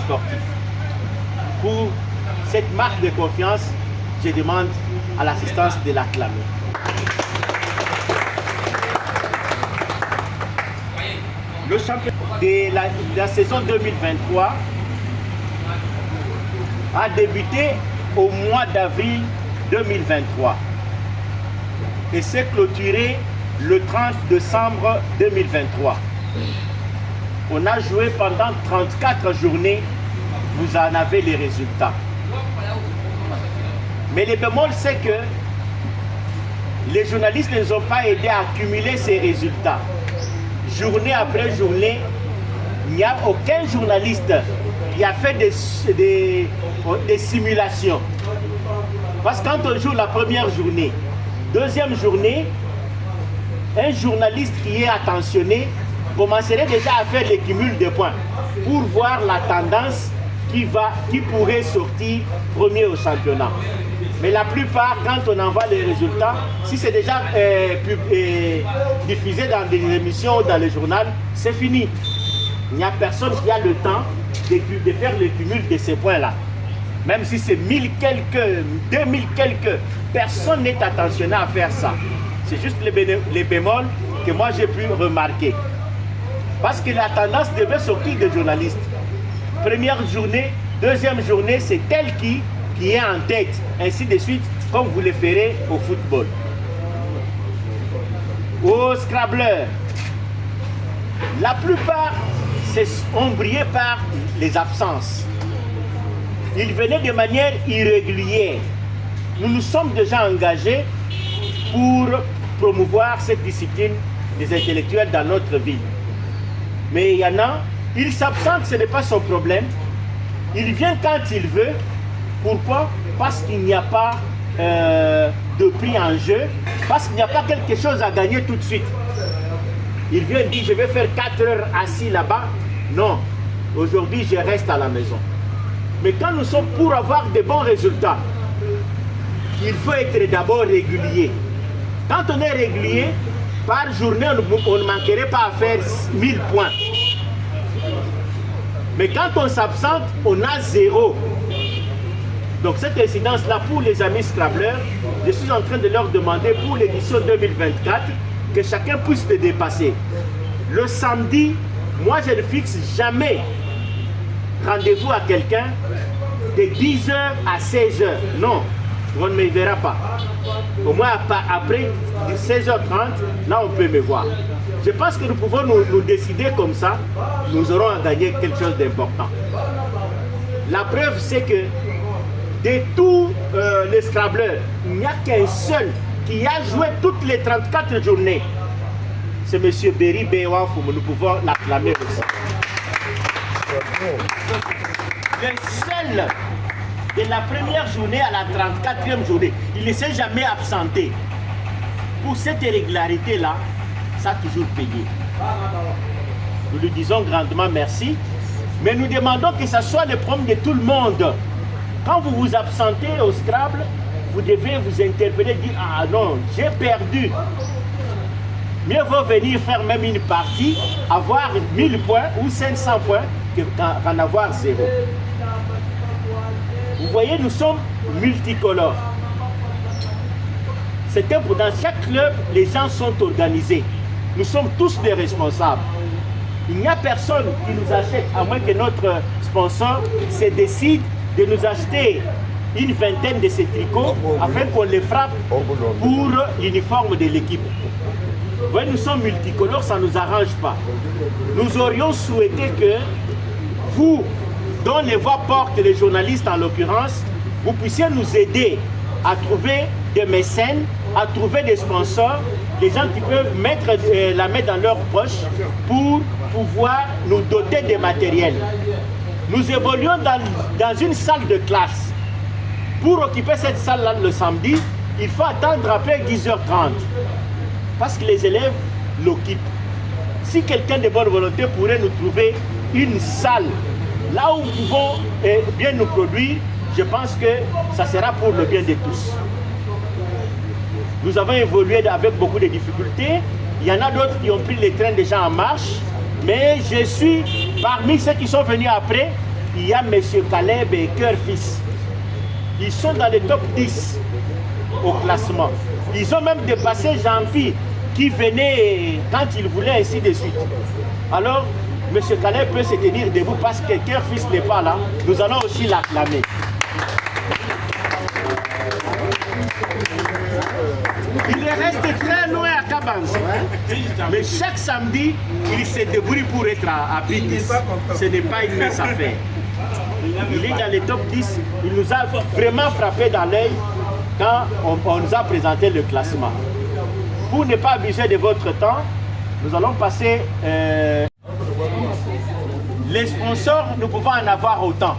sportif. Pour cette marque de confiance, je demande à l'assistance de l'acclamer. Le championnat de la saison 2023 a débuté au mois d'avril 2023 et s'est clôturé le 30 décembre 2023. On a joué pendant 34 journées, vous en avez les résultats. Mais le bémol, c'est que les journalistes ne nous ont pas aidés à accumuler ces résultats. Journée après journée, il n'y a aucun journaliste qui a fait des simulations. Parce que quand on joue la première journée, deuxième journée, un journaliste qui est attentionné commencerait déjà à faire le cumul de points pour voir la tendance qui pourrait sortir premier au championnat. Mais la plupart, quand on envoie les résultats, si c'est déjà diffusé dans des émissions ou dans le journal, c'est fini. Il n'y a personne qui a le temps de faire le cumul de ces points-là. Même si c'est 1000 quelques, 2000 quelques, personne n'est attentionné à faire ça. C'est juste les bémols que moi j'ai pu remarquer. Parce que la tendance devait sortir des journalistes. Première journée, deuxième journée, c'est tel qui est en tête, ainsi de suite, comme vous le ferez au football. Au Scrabbleur, la plupart ont brillé par les absences. Ils venaient de manière irrégulière. Nous nous sommes déjà engagés pour promouvoir cette discipline des intellectuels dans notre ville. Mais il y en a, il s'absente, ce n'est pas son problème. Il vient quand il veut. Pourquoi? Parce qu'il n'y a pas de prix en jeu, parce qu'il n'y a pas quelque chose à gagner tout de suite. Il vient dire, je vais faire 4 heures assis là-bas. Non, aujourd'hui je reste à la maison. Mais quand nous sommes pour avoir de bons résultats, il faut être d'abord régulier. Quand on est régulier, par journée, on ne manquerait pas à faire 1000 points. Mais quand on s'absente, on a 0. Donc cette incidence-là, pour les amis Scrabbleurs, je suis en train de leur demander pour l'édition 2024 que chacun puisse le dépasser. Le samedi, moi je ne fixe jamais rendez-vous à quelqu'un de 10h à 16h. Non, on ne me verra pas. Au moins après 16h30, là on peut me voir. Je pense que nous pouvons nous décider comme ça, nous aurons à gagner quelque chose d'important. La preuve, c'est que de tous les Scrabbleurs, il n'y a qu'un seul qui a joué toutes les 34 journées. C'est M. Berry Bewaf, nous pouvons l'acclamer aussi. Le seul de la première journée à la 34e journée, il ne s'est jamais absenté. Pour cette irrégularité-là, ça a toujours payé. Nous lui disons grandement merci, mais nous demandons que ce soit le problème de tout le monde. Quand vous vous absentez au Scrabble, vous devez vous interpeller et dire « Ah non, j'ai perdu ». Mieux vaut venir faire même une partie, avoir 1000 points ou 500 points qu'en avoir 0. Vous voyez, nous sommes multicolores. C'est que dans chaque club, les gens sont organisés. Nous sommes tous des responsables. Il n'y a personne qui nous achète, à moins que notre sponsor se décide de nous acheter une vingtaine de ces tricots afin qu'on les frappe pour l'uniforme de l'équipe. Vous voyez, nous sommes multicolores, ça ne nous arrange pas. Nous aurions souhaité que vous, dont les voix portent les journalistes en l'occurrence, vous puissiez nous aider à trouver des mécènes, à trouver des sponsors, des gens qui peuvent mettre la main dans leur poche pour pouvoir nous doter de matériel. Nous évoluons dans une salle de classe. Pour occuper cette salle-là le samedi, il faut attendre après 10h30. Parce que les élèves l'occupent. Si quelqu'un de bonne volonté pourrait nous trouver une salle, là où nous pouvons bien nous produire, je pense que ça sera pour le bien de tous. Nous avons évolué avec beaucoup de difficultés. Il y en a d'autres qui ont pris les trains déjà en marche. Mais je suis parmi ceux qui sont venus après. il y a M. Caleb et Cœur Fils. Ils sont dans les top 10 au classement. Ils ont même dépassé Jean-Pi qui venait quand il voulait, ainsi de suite. Alors, M. Caleb peut se tenir debout parce que Cœur Fils n'est pas là. Nous allons aussi l'acclamer. Il reste très loin à Kabans. Mais chaque samedi, il se débrouille pour être à Bidis. Ce n'est pas une mince affaire. Il est dans les top 10. Il nous a vraiment frappé dans l'œil quand on nous a présenté le classement. Pour ne pas abuser de votre temps, nous allons passer... les sponsors, nous pouvons en avoir autant.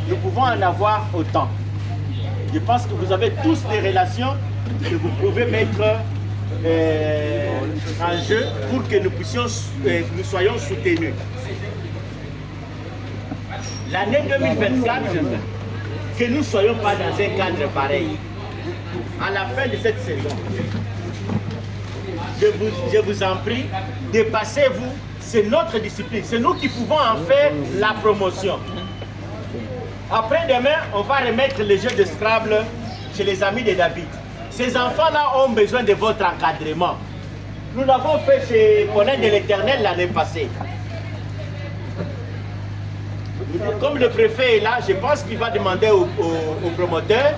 Nous pouvons en avoir autant. Je pense que vous avez tous des relations que vous pouvez mettre en jeu pour que nous puissions, nous soyons soutenus. L'année 2024, que nous ne soyons pas dans un cadre pareil. À la fin de cette saison, je vous en prie, dépassez-vous. C'est notre discipline. C'est nous qui pouvons en faire la promotion. Après-demain, on va remettre les jeux de Scrabble chez les amis de David. Ces enfants-là ont besoin de votre encadrement. Nous l'avons fait chez Poney de l'Éternel l'année passée. Comme le préfet est là, je pense qu'il va demander aux promoteurs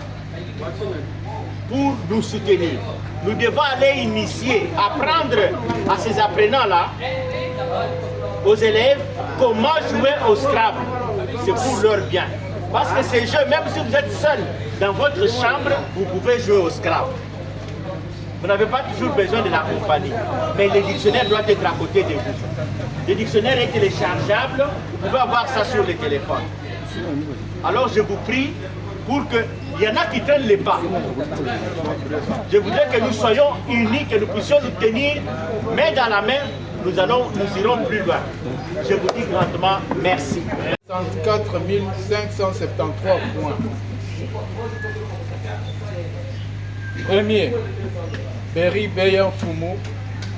pour nous soutenir. Nous devons aller initier, apprendre à ces apprenants-là, aux élèves, comment jouer au Scrabble. C'est pour leur bien. Parce que ces jeux, même si vous êtes seul dans votre chambre, vous pouvez jouer au Scrabble. Vous n'avez pas toujours besoin de la compagnie. Mais le dictionnaire doit être à côté de vous. Le dictionnaire est téléchargeable, vous pouvez avoir ça sur le téléphone. Alors je vous prie pour que... Il y en a qui traînent les pas. Je voudrais que nous soyons unis, que nous puissions nous tenir main dans la main. Nous irons plus loin. Je vous dis grandement merci. 64 573 points. Premier, Berry Bayan Fumu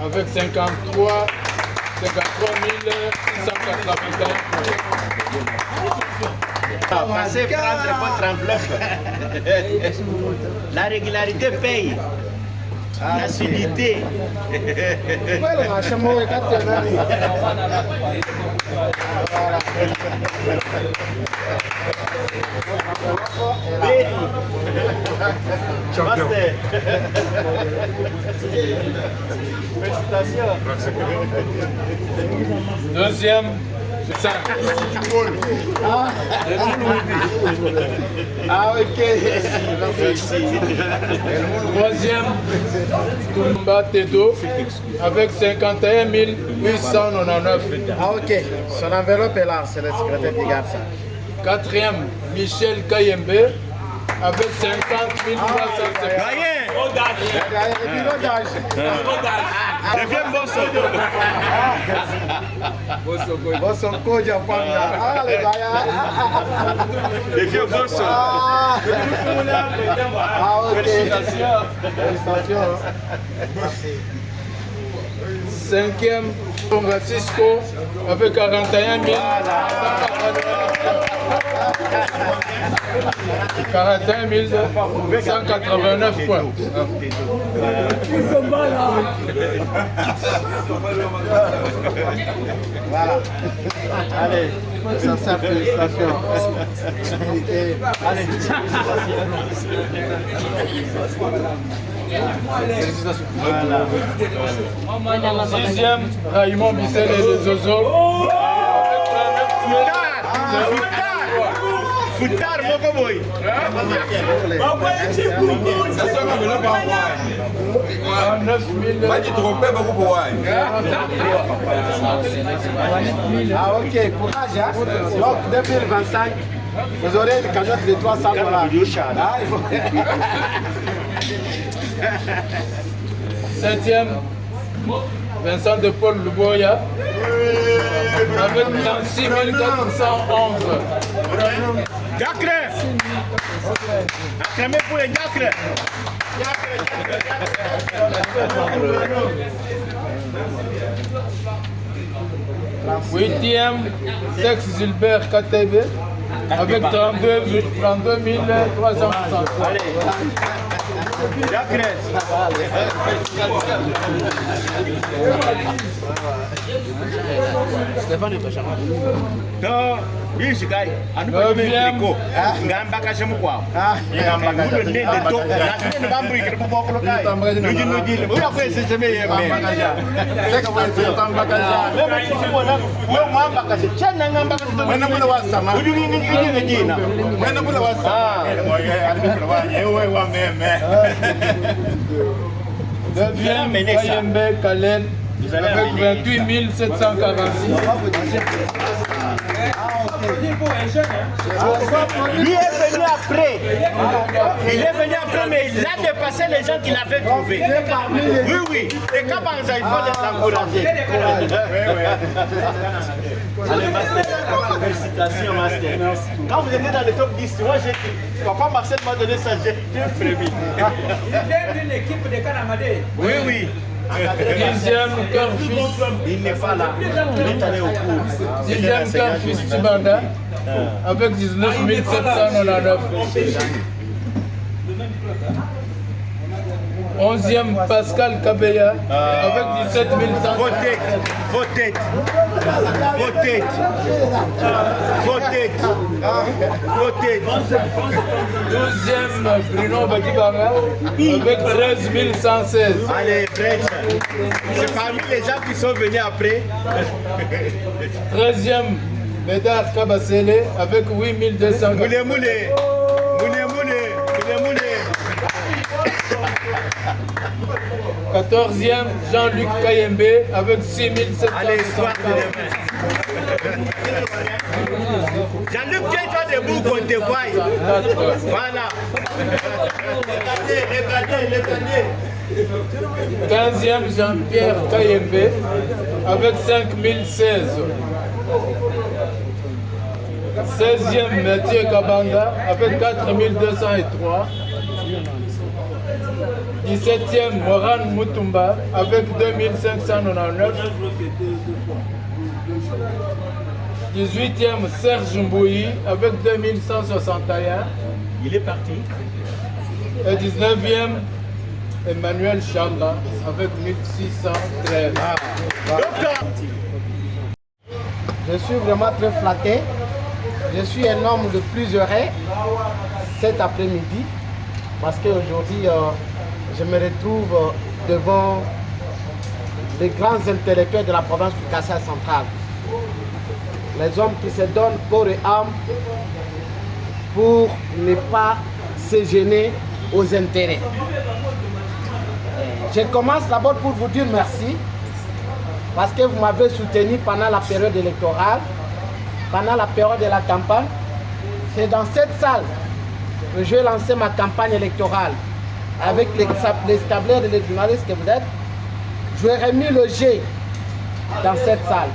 avec 53 681 points. Passez prendre votre enveloppe. La régularité paye. L'acidité. Félicitations. Deuxième, ok. Troisième, Toumba Tedo avec 51 899. Ok, son enveloppe est là, c'est le secrétaire qui garde ça. Quatrième, Michel Kayembe avec 50 350. Deviens Bosoko Japanga. Ah, les gars. Deviens Bosso. Ah, ok. Félicitations. Félicitations. Cinquième, Francisco avec 41 000. 41 189 points. Voilà. Allez, ça félicitations. Allez. Voilà. Sixième, Raymond Bissel et les Zozo. Foutard, mon boy. Ah, ok, courage. Hein? Donc, 2025, vous aurez une cagnotte de 300 $. Ah, il faut... Septième, Vincent de Paul Luboya avec 36 411. Diacre. Acclamez pour les diacres. 8e, Tex Gilbert KTB avec 32 360. Allez. Jacques. Stéphane est pas Non, oui, je gagne. À nous, pas de méco. Gamba Kacham quoi. Gamba Kacham. Nous, le dos. La bambou, il faut pas colocar. Nous dit, vous avez fait ce meilleur. C'est comme ça, Gamba Kacham. Même si c'est moi, Gamba Kacham. Tiens, Gamba Kacham. Moi, non, moi, ça m'a. Vous dites, moi, non, moi, ça. Deuxième, Kayembe Kalen avec 28 746. Lui est venu après. Il est venu après, mais il a dépassé les gens qu'il avait trouvés. Oui, oui. Et quand il faut les encourager. Allez, Master. Félicitations, Master. Quand vous étiez dans le top 10, moi, Papa Marcel m'a donné ça, j'ai frémi. Il vient d'une équipe de Canamade. Oui, oui. 10e, Carfis. Il n'est pas là. Il est allé au cours. 10e, Carfis Tibanda avec 19 799. 11e, Pascal Kabeya avec 17 100. Vos têtes, vos têtes, vos têtes, vos têtes, vos têtes. 12e, Bruno Bakibanga avec 13 116. Allez, Brech. C'est parmi les gens qui sont venus après. 13e, Médard Kabasele avec 8 200. Moulé, moulé. Moulé, moulé. Moulé, moulé. 14e, Jean-Luc Kayembe avec 6 700. Allez, histoire de demain. Jean-Luc, tiens-toi debout qu'on te voie. Voilà. Regardez. 15e, Jean-Pierre Kayembe avec 5 016. 16e, Mathieu Kabanga avec 4 203. 17e, Moran Mutumba avec 2599. 18e, Serge Mbouyi avec 2161. Il est parti. Et 19e, Emmanuel Chamba avec 1613. Je suis vraiment très flatté. Je suis un homme de plus heureux cet après-midi parce qu'aujourd'hui, je me retrouve devant les grands intellectuels de la province du Kassai central. Les hommes qui se donnent corps et âme pour ne pas se gêner aux intérêts. Je commence d'abord pour vous dire merci parce que vous m'avez soutenu pendant la période électorale, pendant la période de la campagne. C'est dans cette salle que j'ai lancé ma campagne électorale avec les tableurs et les journalistes que vous êtes. J'aurais mis le G dans cette salle.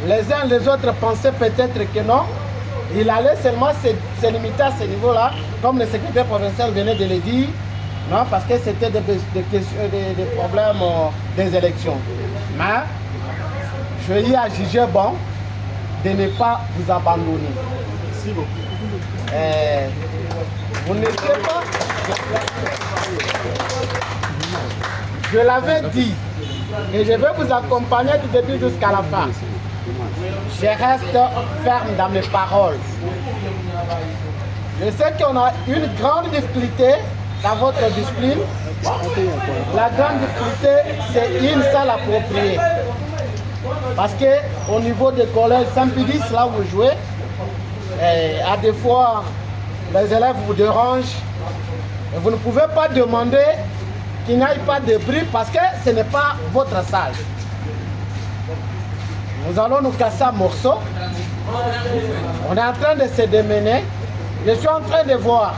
Les uns et les autres pensaient peut-être que non. Il allait seulement se limiter à ce niveau-là, comme le secrétaire provincial venait de le dire, non, parce que c'était des problèmes des élections. Mais je y ai jugé bon de ne pas vous abandonner. Merci beaucoup. Vous n'étiez pas. Je l'avais dit et je vais vous accompagner du début jusqu'à la fin. Je reste ferme dans mes paroles. Je sais qu'on a une grande difficulté dans votre discipline. La grande difficulté, c'est une salle appropriée. Parce qu'au niveau des collèges Saint-Pédis, là où vous jouez, à des fois, les élèves vous dérangent. Et vous ne pouvez pas demander qu'il n'y ait pas de bruit parce que ce n'est pas votre salle. Nous allons nous casser un morceau. On est en train de se démener. Je suis en train de voir,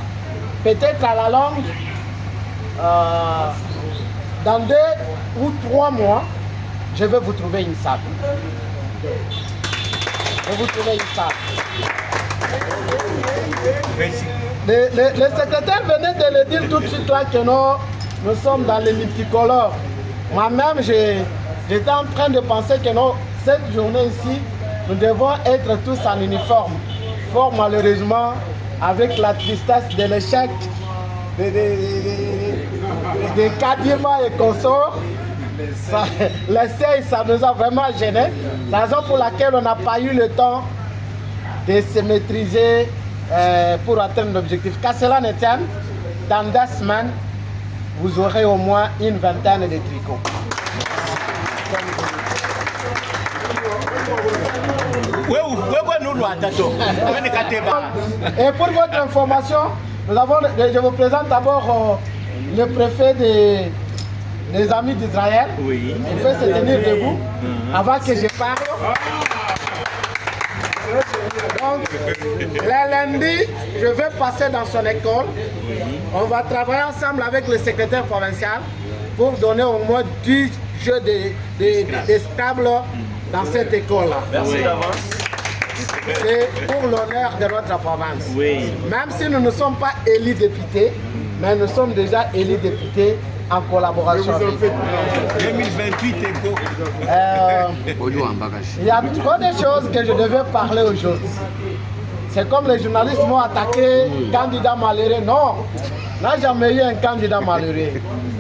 peut-être à la longue, dans 2 ou 3 mois, je vais vous trouver une salle. Je vais vous trouver une salle. Le secrétaire venait de le dire tout de suite là que nous sommes dans les multicolores. Moi-même, j'étais en train de penser que non, cette journée ici, nous devons être tous en uniforme. Fort malheureusement, avec la tristesse de l'échec des Kadima et consorts, l'essai, ça nous a vraiment gênés. C'est la raison pour laquelle on n'a pas eu le temps de se maîtriser pour atteindre l'objectif. Qu'à cela ne tienne, dans 2 semaines, vous aurez au moins une vingtaine de tricots. Et pour votre information, je vous présente d'abord le préfet des Amis d'Israël. Oui. Il peut se tenir debout avant que je parle. Donc, le lundi, je vais passer dans son école. On va travailler ensemble avec le secrétaire provincial pour donner au moins 10 jeux de Scrabble dans cette école-là. Merci d'avance. C'est pour l'honneur de notre province. Oui. Même si nous ne sommes pas élus députés, mais nous sommes déjà élus députés en collaboration avec vous. 2028 il y a trop de choses que je devais parler aujourd'hui. C'est comme les journalistes m'ont attaqué, candidat malheureux. Non, il n'a jamais eu un candidat malheureux.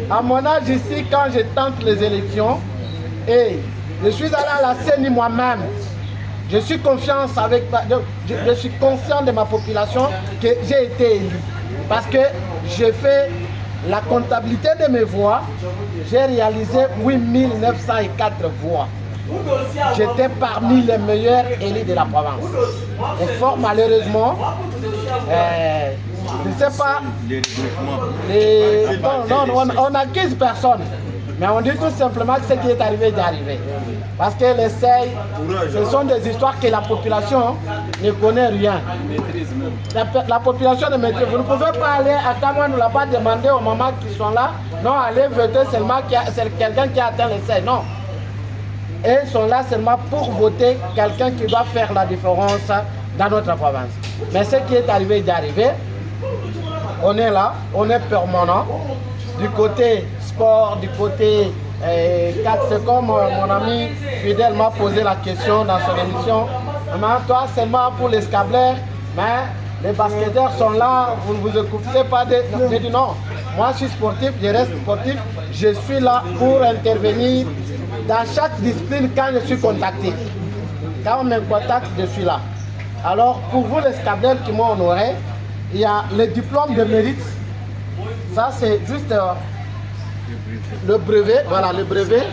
À mon âge ici, quand je tente les élections, et je suis allé à la CENI moi-même, je suis conscient de ma population que j'ai été élu. Parce que j'ai fait la comptabilité de mes voix, j'ai réalisé 8904 voix. J'étais parmi les meilleurs élus de la province. Et fort malheureusement, je ne sais pas, on a 15 personnes. Mais on dit tout simplement que ce qui est arrivé est arrivé. Parce que l'essai, ce sont des histoires que la population ne connaît rien. La population ne maîtrise. Vous ne pouvez pas aller à Kamouane là-bas demander aux mamans qui sont là, non, allez voter seulement c'est quelqu'un qui a atteint l'essai. Non. Et ils sont là seulement pour voter quelqu'un qui doit faire la différence dans notre province. Mais ce qui est arrivé est arrivé. On est là, on est permanent. Du côté sport, du côté 4, c'est comme mon ami Fidel m'a posé la question dans son émission. Toi, seulement pour les scableurs, mais les basketteurs sont là, vous ne vous occupez pas de... J'ai dit non, moi je suis sportif, je reste sportif, je suis là pour intervenir dans chaque discipline quand je suis contacté. Quand on me contacte, je suis là. Alors, pour vous les scableurs qui m'ont honoré, il y a le diplôme de mérite. Ça, c'est juste le brevet. Voilà, le brevet.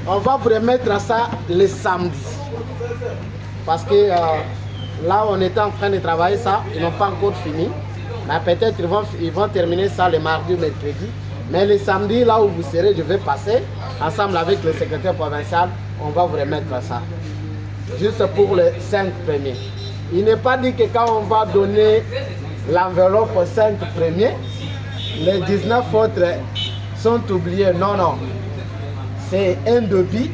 On va vous remettre à ça le samedi. Parce que là, on était en train de travailler ça. Ils n'ont pas encore fini. Mais peut-être ils vont terminer ça le mardi ou mercredi. Mais le samedi, là où vous serez, je vais passer. Ensemble avec le secrétaire provincial, on va vous remettre à ça. Juste pour les 5 premiers. Il n'est pas dit que quand on va donner l'enveloppe aux 5 premiers, les 19 autres sont oubliés. Non, non. C'est un débit.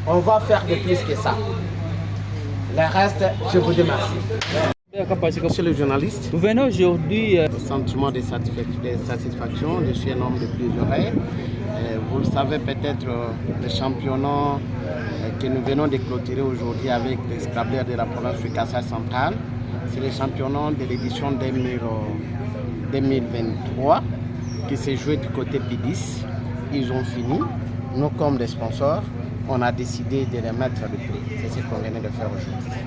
On va faire de plus que ça. Le reste, je vous dis merci. Monsieur le journaliste, nous venons aujourd'hui. Sentiment de satisfaction. Je suis un homme de plusieurs oreilles. Vous le savez peut-être, le championnat que nous venons de clôturer aujourd'hui avec les scrabbleurs de la province du Kassai central, c'est le championnat de l'édition 2023 qui s'est joué du côté P10. Ils ont fini. Nous, comme des sponsors, on a décidé de remettre le prix. C'est ce qu'on venait de faire aujourd'hui.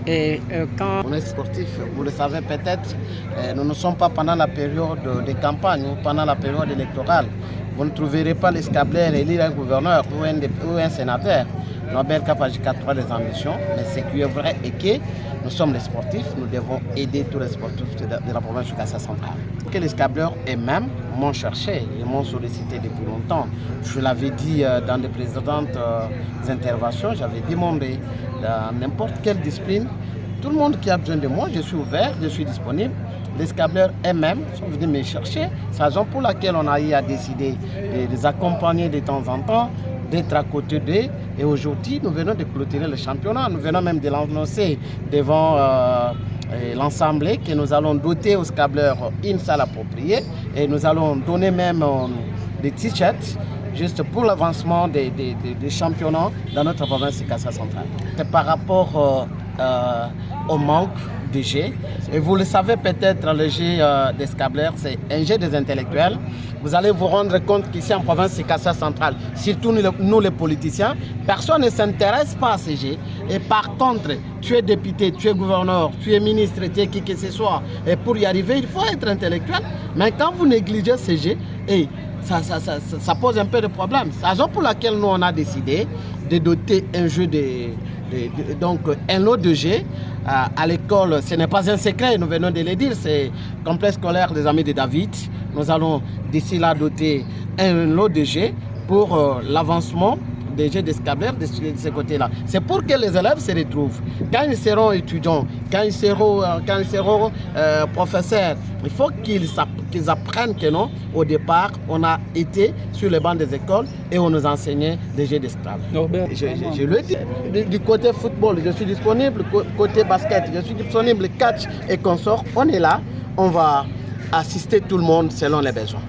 Et quand on est sportif, vous le savez peut-être, nous ne sommes pas pendant la période de campagne ou pendant la période électorale. Vous ne trouverez pas les scableurs élire un gouverneur ou un sénateur. Norbert Kapajika a 3 des ambitions, mais ce qui est vrai est que nous sommes les sportifs, nous devons aider tous les sportifs de la province du Kassai central. Que les scableurs eux-mêmes m'ont cherché, ils m'ont sollicité depuis longtemps. Je l'avais dit dans de précédentes interventions, j'avais demandé dans n'importe quelle discipline, tout le monde qui a besoin de moi, je suis ouvert, je suis disponible. Les scableurs eux-mêmes sont venus me chercher. C'est la raison pour laquelle on a eu à décider de les accompagner de temps en temps, d'être à côté d'eux. Et aujourd'hui, nous venons de clôturer le championnat. Nous venons même de l'annoncer devant l'Assemblée que nous allons doter aux scableurs une salle appropriée. Et nous allons donner même des t-shirts. juste pour l'avancement des championnats dans notre province de Kassa centrale. C'est par rapport au manque de jeux. Et vous le savez peut-être, le jeu des scablers, c'est un jeu des intellectuels. Vous allez vous rendre compte qu'ici en province de Kassa centrale, surtout nous les politiciens, personne ne s'intéresse pas à ces jeux. Et par contre, tu es député, tu es gouverneur, tu es ministre, tu es qui que ce soit. Et pour y arriver, il faut être intellectuel. Mais quand vous négligez ces jeux, ça pose un peu de problème. C'est la raison pour laquelle nous on a décidé de doter un jeu donc un lot de jeux à l'école. Ce n'est pas un secret, nous venons de le dire, c'est le complexe scolaire des Amis de David. Nous allons d'ici là doter un lot de jeux pour l'avancement des jeux d'escablers de ce côté-là. C'est pour que les élèves se retrouvent. Quand ils seront étudiants, quand ils seront professeurs, il faut qu'ils apprennent que non, au départ, on a été sur les bancs des écoles et on nous enseignait des jeux d'esclaves. Je le dis. Du côté football, je suis disponible. Côté basket, je suis disponible. Catch et consorts, on est là. On va assister tout le monde selon les besoins.